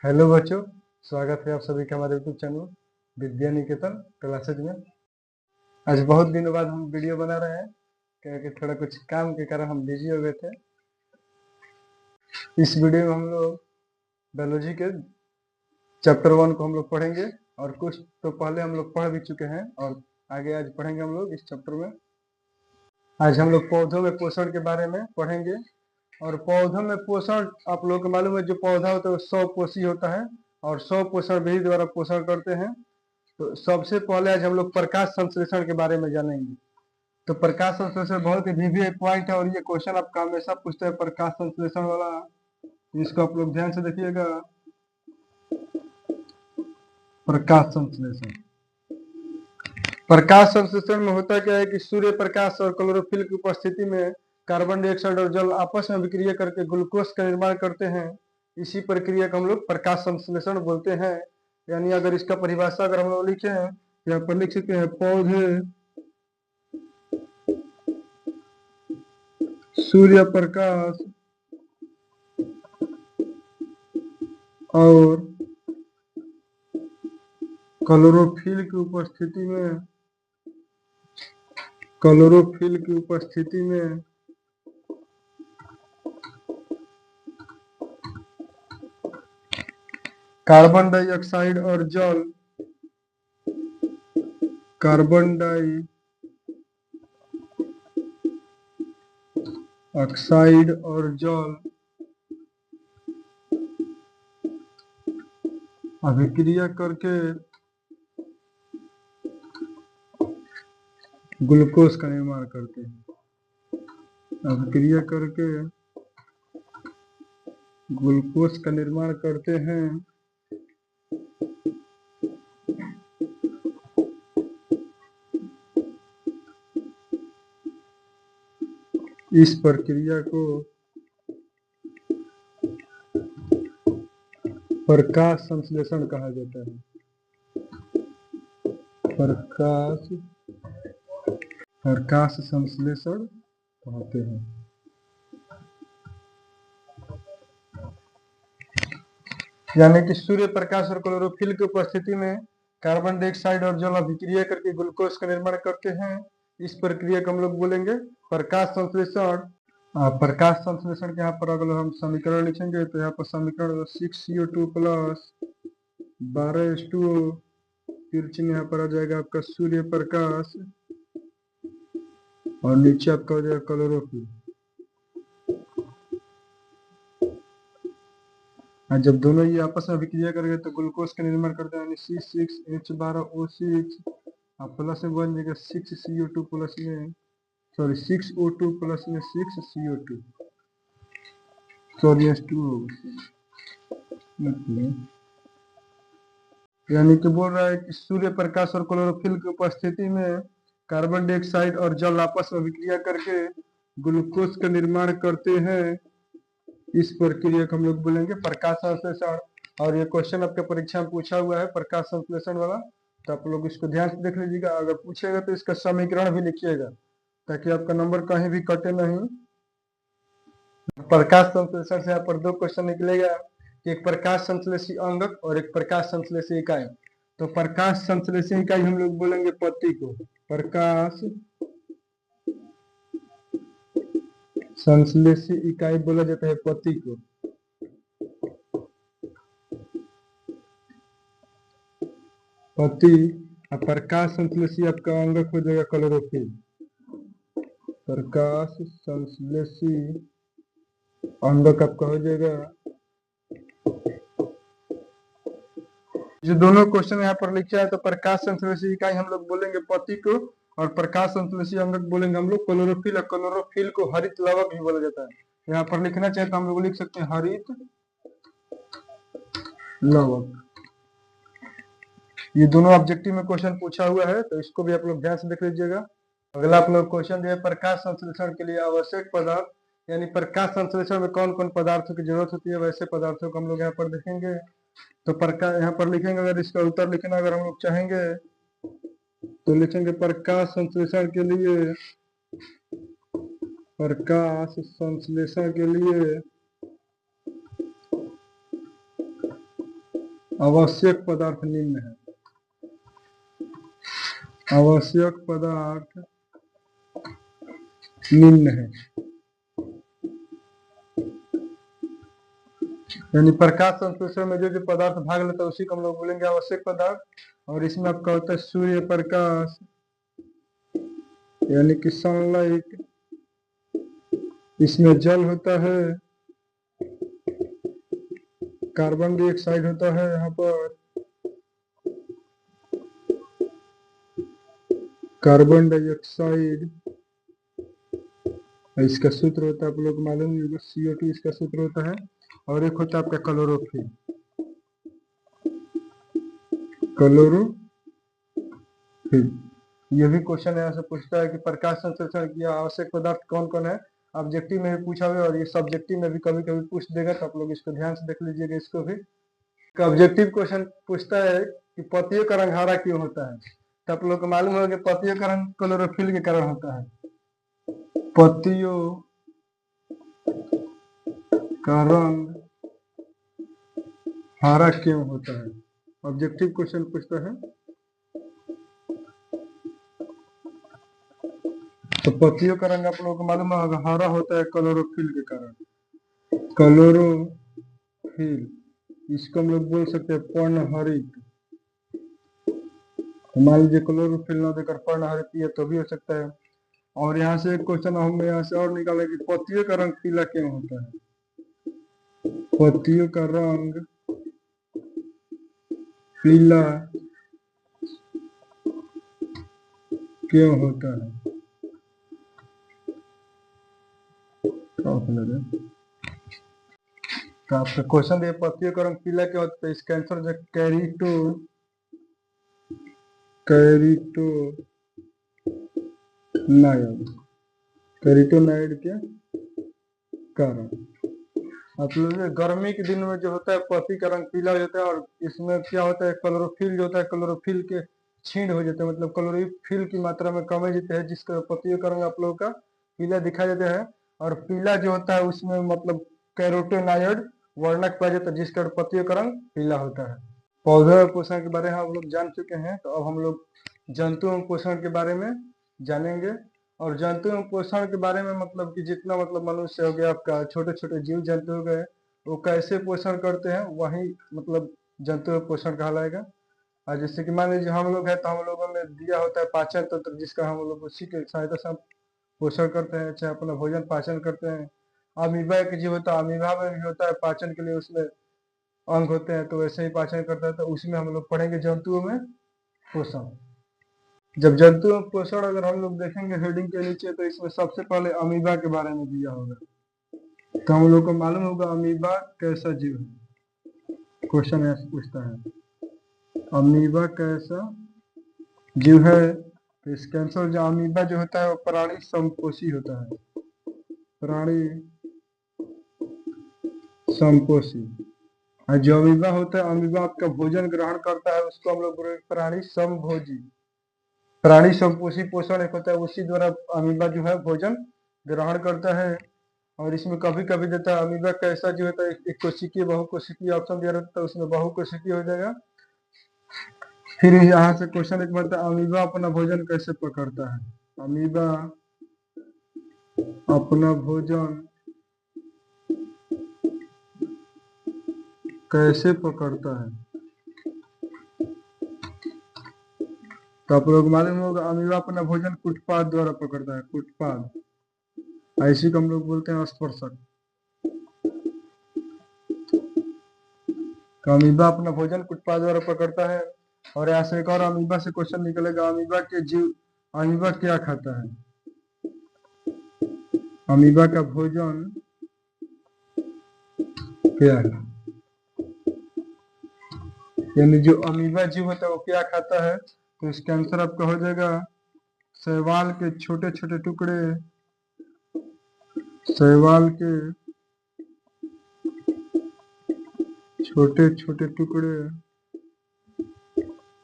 Hello बच्चों, स्वागत है आप सभी का हमारे YouTube channel Vidya Niketan classes में। आज बहुत दिनों बाद हम वीडियो बना रहे हैं क्योंकि थोड़ा कुछ काम के कारण हम बिजी हो गए थे। इस वीडियो में हम लोग बायोलॉजी के चैप्टर 1 को हम लोग पढ़ेंगे और कुछ तो पहले हम लोग पढ़ भी चुके हैं और आगे आज पढ़ेंगे हम लोग इस चैप्टर में। आज हम लोग पौधों में पोषण के बारे में पढ़ेंगे और पौधों में पोषण आप लोग को मालूम है, जो पौधा होता है वो स्वपोषी होता है और स्वपोषण विधि द्वारा पोषण करते हैं। तो सबसे पहले आज हम लोग प्रकाश संश्लेषण के बारे में जानेंगे। तो प्रकाश संश्लेषण बहुत ही वीवी पॉइंट है और ये क्वेश्चन आपका हमेशा पूछते हैं प्रकाश संश्लेषण वाला। इसको आप लोग ध्यान से देखिएगा। प्रकाश संश्लेषण, प्रकाश संश्लेषण में होता क्या है कि सूर्य प्रकाश और क्लोरोफिल की उपस्थिति में कार्बन डाइऑक्साइड और जल आपस में विक्रिया करके ग्लूकोज का निर्माण करते हैं। इसी प्रक्रिया को हम लोग प्रकाश संश्लेषण बोलते हैं। यानी अगर इसका परिभाषा अगर हम लोग लिखे हैं, यहाँ पर लिख सकते हैं पौधे सूर्य प्रकाश और क्लोरोफिल की उपस्थिति में कार्बन डाइऑक्साइड और जल अभिक्रिया करके ग्लूकोज का निर्माण करते हैं। अभिक्रिया करके ग्लूकोज का निर्माण करते हैं। इस प्रक्रिया को प्रकाश संश्लेषण कहा जाता है। प्रकाश संश्लेषण कहते हैं। यानी कि सूर्य प्रकाश और क्लोरोफिल की उपस्थिति में कार्बन डाइऑक्साइड और जल अभिक्रिया करके ग्लूकोज का निर्माण करते हैं। इस प्रक्रिया को हम लोग बोलेंगे प्रकाश संश्लेषण। प्रकाश संश्लेषण के यहाँ पर अगर हम समीकरण लिखेंगे तो यहाँ पर समीकरण 6CO2 प्लस 12H2O, फिर यहाँ पर आ जाएगा आपका सूर्य प्रकाश और नीचे आपका हो जाएगा क्लोरोफिल। जब दोनों ये आपस में अभिक्रिया करेंगे तो ग्लूकोज का निर्माण करते हैं, C6H12O6 प्लस में बन जाएगा 6CO2 प्लस में 6O2 प्लस में 6CO2 H2O। यानी कि बोल रहा है कि सूर्य प्रकाश और क्लोरोफिल की उपस्थिति में कार्बन डाइऑक्साइड और जल आपस में अभिक्रिया करके ग्लूकोज का निर्माण करते हैं। इस प्रक्रिया को हम लोग बोलेंगे प्रकाश संश्लेषण। और ये क्वेश्चन आपके परीक्षा में पूछा हुआ है प्रकाश संश्लेषण वाला, तो आप लोग इसको ध्यान से देख लीजिएगा। अगर पूछेगा तो इसका समीकरण भी लिखिएगा ताकि आपका नंबर कहीं भी कटे नहीं। प्रकाश संश्लेषण से यहाँ पर दो क्वेश्चन निकलेगा, एक प्रकाश संश्लेषी अंगक और एक प्रकाश संश्लेषी इकाई। तो प्रकाश संश्लेषी इकाई हम लोग बोलेंगे पत्ती को। प्रकाश संश्लेषी इकाई बोला जाता है पत्ती को। पत्ती प्रकाश संश्लेषी आपका अंगक हो जाएगा क्लोरोफिल। प्रकाश संश्लेषी अंगक आपका हो जाएगा। जो दोनों क्वेश्चन यहाँ पर लिखा है, तो प्रकाश संश्लेषी इकाई हम लोग बोलेंगे पत्ती को और प्रकाश संश्लेषी अंगक बोलेंगे हम लोग क्लोरोफिल। और क्लोरोफिल को हरित लवक भी बोला जाता है। यहाँ पर लिखना चाहे तो हम लोग लिख सकते हैं हरित लवक। ये दोनों ऑब्जेक्टिव में क्वेश्चन पूछा हुआ है, तो इसको भी आप लोग ध्यान से देख लीजिएगा। अगला आप लोग क्वेश्चन दिया प्रकाश संश्लेषण के लिए आवश्यक पदार्थ, यानी प्रकाश संश्लेषण में कौन कौन पदार्थों की जरूरत होती है, वैसे पदार्थों को हम लोग यहाँ पर देखेंगे। तो प्रकाश यहाँ पर लिखेंगे, अगर इसका उत्तर लिखना अगर हम लोग चाहेंगे तो लिखेंगे प्रकाश संश्लेषण के लिए आवश्यक पदार्थ निम्न है। आवश्यक पदार्थ निम्न है, यानी प्रकाश संश्लेषण में जो जो पदार्थ भाग लेता है उसी को हम लोग बोलेंगे आवश्यक पदार्थ। और इसमें आपका होता है सूर्य प्रकाश, यानी कि सनलाइट, इसमें जल होता है, कार्बन डाइऑक्साइड होता है यहाँ पर, कार्बन डाइऑक्साइड, इसका सूत्र होता है आप लोग मालूम होगा CO2 इसका सूत्र होता है। और एक होता है आपका क्लोरोफिल। क्लोरोफिल ये भी क्वेश्चन यहाँ से पूछता है कि प्रकाश संश्लेषण की आवश्यक पदार्थ कौन कौन है। ऑब्जेक्टिव में भी पूछा हुआ और ये सब्जेक्टिव में भी कभी कभी पूछ देगा, तो आप लोग इसको ध्यान से देख लीजिएगा। इसको भी ऑब्जेक्टिव क्वेश्चन पूछता है कि पत्तियों का रंग हरा क्यों होता है, तो आप लोग को मालूम होगा कि पत्तियों का रंग क्लोरोफिल के कारण होता है। पत्तियों का रंग हरा क्यों होता है, ऑब्जेक्टिव क्वेश्चन पूछता है। तो पत्तियों का रंग आप लोगों को मालूम होगा हरा होता है क्लोरोफिल के कारण। क्लोरोफिल इसको हम लोग बोल सकते हैं पर्णहरित। मान लीजिए क्लोरोफिल न देकर पर्णहरित है तो भी हो सकता है। और यहाँ से एक क्वेश्चन हम यहाँ से और निकाले कि पत्तियों का रंग पीला क्यों होता है। पत्तियों का रंग पीला क्यों होता है, तो आपका क्वेश्चन दिया पत्तियों का रंग पीला क्यों होता है, इसका आंसर जो कैरोटीनॉइड के कारण। आप लोग गर्मी के दिन में जो होता है पत्ती का रंग पीला हो जाता है, और इसमें क्या होता है क्लोरोफिल जो होता है क्लोरोफिल के छींट हो जाते हैं, मतलब क्लोरोफिल की मात्रा में कमी जाती है, जिसका पत्तियों का रंग आप लोगों का पीला दिखाई देता है। और पीला जो होता है उसमें मतलब कैरोटीनॉइड वर्णक पाया जाता है, जिसका पत्तियों का रंग पीला होता है। पौधों पोषण के बारे में हम लोग जान चुके हैं, तो अब हम लोग जंतु पोषण के बारे में जानेंगे। और जंतु पोषण के बारे में मतलब कि जितना मतलब मनुष्य हो गया, आपका छोटे छोटे जीव जंतु हो गए, वो कैसे पोषण करते हैं वही मतलब जंतु पोषण कहलाएगा। और जैसे कि मान लीजिए हम लोग हैं तो हम लोगों में दिया होता है पाचन तंत्र, जिसका हम लोग उसी के सहायता से पोषण करते हैं, चाहे अपना भोजन पाचन करते हैं। अमीबा एक जीव होता है, अमीबा में भी होता है पाचन के लिए उसमें अंग होते हैं, तो वैसे ही पाचन करता है। तो उसमें हम लोग पढ़ेंगे जंतुओं में पोषण। जब जंतु पोषण अगर हम लोग देखेंगे हेडिंग के नीचे, तो इसमें सबसे पहले अमीबा के बारे में दिया होगा, तो हम लोग को मालूम होगा अमीबा कैसा जीव है। क्वेश्चन ऐसे पूछता है अमीबा कैसा जीव है, तो इसका आंसर जो अमीबा जो होता है वो प्राणी समपोषी होता है। प्राणी समपोषी। और जो अमीबा होता है, अमीबा आपका भोजन ग्रहण करता है, उसको हम लोग प्राणी समभोजी। प्राणी समपोषी पोषण एक होता है, उसी द्वारा अमीबा जो है भोजन ग्रहण करता है। और इसमें कभी कभी देता है अमीबा कैसा जो होता है एक कोशिकीय बहुकोशिकीय ऑप्शन दिया रहता है, उसमें बहुकोशिकीय हो जाएगा। फिर यहाँ से क्वेश्चन एक बनता है अमीबा अपना भोजन कैसे पकड़ता है। अमीबा अपना भोजन कैसे पकड़ता है, तो आप लोग मालूम होगा अमीबा अपना भोजन कुटपाद द्वारा पकड़ता है। कुटपाद ऐसी को हम लोग बोलते हैं स्पर्शक। तो अमीबा अपना भोजन कुटपाद द्वारा पकड़ता है। और यहाँ से एक और अमीबा से क्वेश्चन निकलेगा, अमीबा के जीव अमीबा क्या खाता है। अमीबा का भोजन क्या है, यानी जो अमीबा जीव होता है वो क्या खाता है, तो इसका आंसर आपका हो जाएगा शैवाल के छोटे छोटे टुकड़े, शैवाल के छोटे छोटे टुकड़े,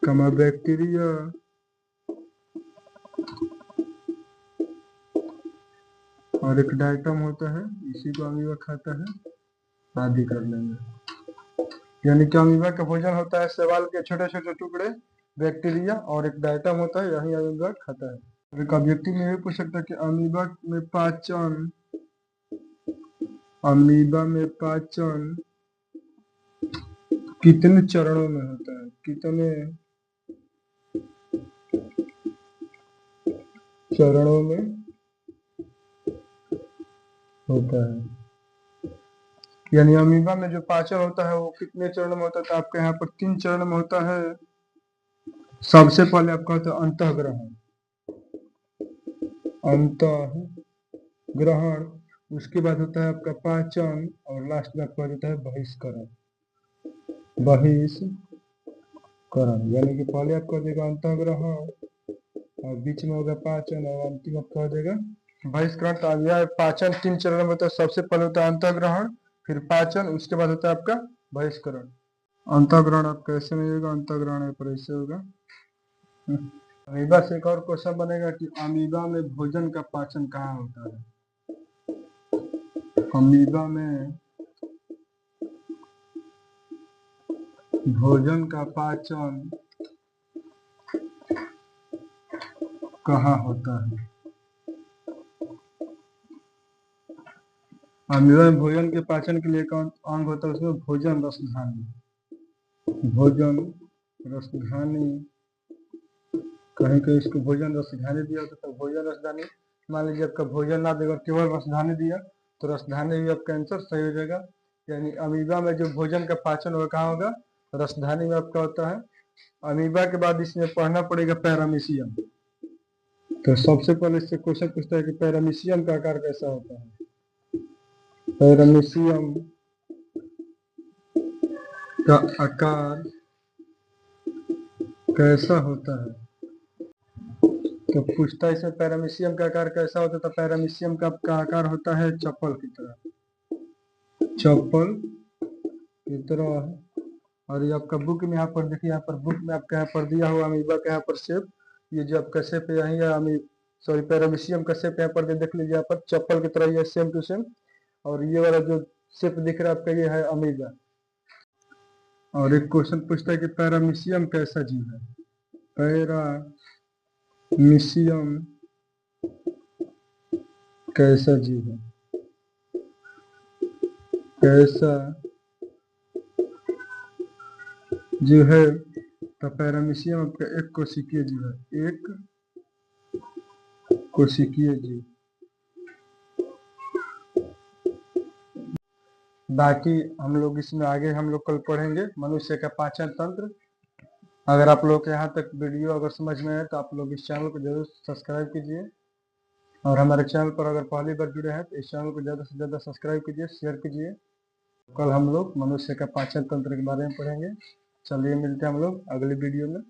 कमा बैक्टीरिया और एक डाइटम होता है, इसी को अमीबा खाता है। आदि कर लेंगे। यानी कि अमीबा का भोजन होता है शैवाल के छोटे छोटे टुकड़े, बैक्टीरिया, और एक डायटम होता है, यही अमीबा खाता है। और एक ऑब्जेक्टिव में ये पूछ सकता है कि अमीबा में पाचन कितने चरणों में होता है, कितने चरणों में होता है। यानी अमीबा में जो पाचन होता है वो कितने चरण में होता है, तो आपके यहाँ पर 3 चरण में होता है। सबसे पहले आपका होता है अंतःग्रहण, उसके बाद होता है आपका पाचन, और लास्ट में आपका होता है बहिष्करण। यानी कि पहले आपका हो जाएगा अंतःग्रहण, और बीच में होगा पाचन, और अंतिम आपका हो जाएगा बहिष्करण। तो अब यह पाचन 3 चरण में होता है। सबसे पहले होता है अंतःग्रहण, फिर पाचन, उसके बाद होता है आपका बहिष्करण। अंतःग्रहण आपका ऐसे नहीं होगा, अंतःग्रहण पर ऐसे होगा। अमीबा से एक और क्वेश्चन बनेगा कि अमीबा में भोजन का पाचन कहाँ होता है। अमीबा में भोजन का पाचन कहाँ होता है। अमीबा में भोजन के पाचन के लिए कौन अंग होता है, उसमें भोजन रसधानी, कहीं कहीं इसको भोजन रसधानी दिया होता तो भोजन रसधानी। मान लीजिए आपका भोजन ना देगा, केवल रसधानी दिया, तो रसधानी भी आपका आंसर सही हो जाएगा। यानी अमीबा में जो भोजन का पाचन होगा कहाँ होगा, रसधानी में आपका होता है। अमीबा के बाद इसमें पढ़ना पड़ेगा पैरामीशियम। तो सबसे पहले इससे क्वेश्चन पूछता है कि पैरामीशियम का आकार कैसा होता है। पैरामीशियम का आकार कैसा होता है, तो पूछता है इसमें पैरामीशियम का आकार कैसा होता है। तो पैरामीशियम का आकार होता है चप्पल की तरह। और ये आपका बुक में यहाँ पर देखिए, यहाँ पर बुक में आपका यहाँ पर दिया हुआ अमीबा का यहाँ पर शेप, ये जो आपका शेप है यही है पैरामीशियम का शेप यहाँ पर देख लीजिए, यहाँ पर चप्पल की तरह ये सेम टू सेम। और ये वाला जो शेप दिख रहा है आपका, ये है अमीबा। और एक क्वेश्चन पूछता है कि पैरामीशियम कैसा जीव है। पैरामीशियम कैसा जीव है, कैसा जीव है। तो पैरामीशियम आपका एक कोशिकीय जीव है, एक कोशिकीय जीव। बाकी हम लोग इसमें आगे हम लोग कल पढ़ेंगे मनुष्य का पाचन तंत्र। अगर आप लोग के यहाँ तक वीडियो अगर समझ में आए तो आप लोग इस चैनल को जरूर सब्सक्राइब कीजिए, और हमारे चैनल पर अगर पहली बार जुड़े हैं तो इस चैनल को ज़्यादा से ज़्यादा सब्सक्राइब कीजिए, शेयर कीजिए। कल हम लोग मनुष्य का पाचन तंत्र के बारे में पढ़ेंगे। चलिए मिलते हैं हम लोग अगली वीडियो में।